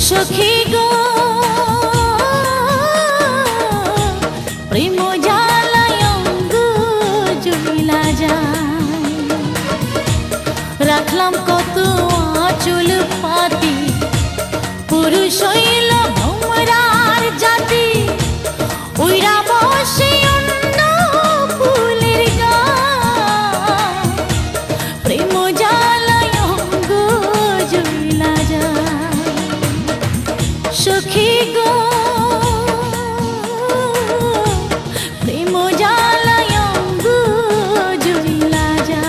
সখী গো প্রেম জ্বালায় অঙ্গ জ্বলা যায়, রাখলাম কত আঁচল পাতি, পুরুষ হইল ভোমরার জাতি, উইরা বসে অন্য ফুলের গায়, প্রেম জ্বালায় অঙ্গ জ্বলা যায়। সখী গো প্রেম জ্বালায় অঙ্গ জ্বলা যায়।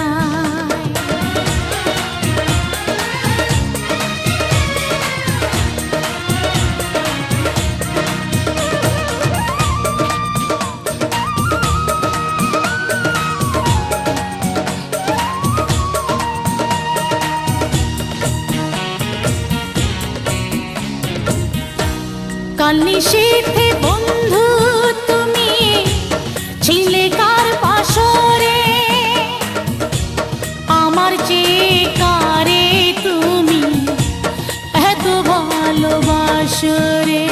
কাল নিশীথে বন্ধু তুমি ছিলে কার পাশরে, আমার চেয়ে কারে তুমি এত ভালোবাসরে।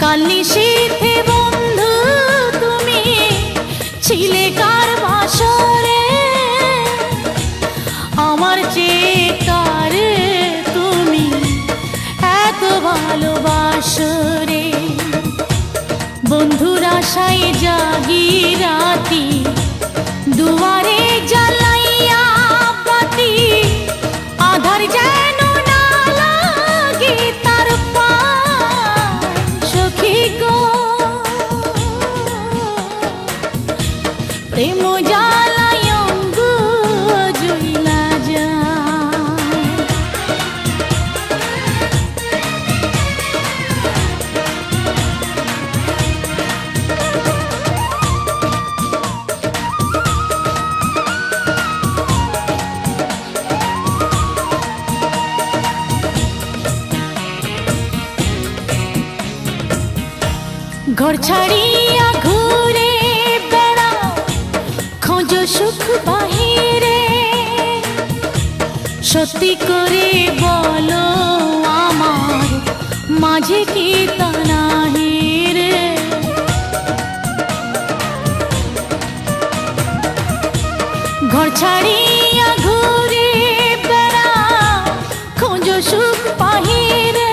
কাল নিশীথে বন্ধু তুমি ছিলে কার পাশরে, আমার চেয়ে কারে তুমি এত ভালোবাসরে। বন্ধুর আশায় জাগি রাতি, দুয়ারে জ্বালাইয়া বাতি, আধার যেন না লাগে তার পায়। সখী গো প্রেম জ্বালায় অঙ্গ জ্বলা যায়। ঘর ছাড়িয়া ঘুরে বেড়াও, খোঁজো সুখ বাহিরে, সত্যি করে বলো আমার মাঝে কি তা নাহি রে। ঘর ছাড়িয়া ঘুরে বেড়াও, খোঁজো সুখ বাহিরে,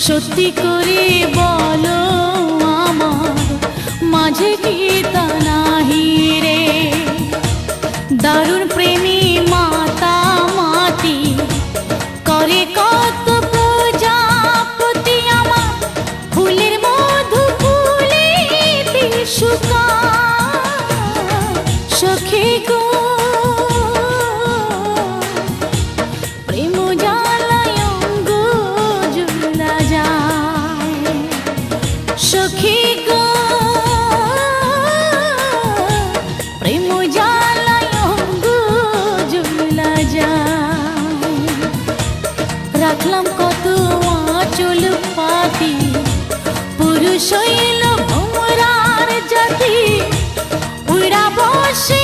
সত্যি করে বলো আমার মাঝে কি তা নাহি রে। দারুণ প্রেমী মাতা মাতি করে কত প্রজাপতি, আমার ফুলের মধু ফুলিতে শুকায়। সখী গো প্রেম জ্বালায় অঙ্গ জ্বলা যায়। সখী গো প্রেম জ্বালায় অঙ্গ জ্বলা যায়, রাখলাম কত আঁচল পাতি, পুরুষ হইল ভোমরার জাতি, উইরা বসে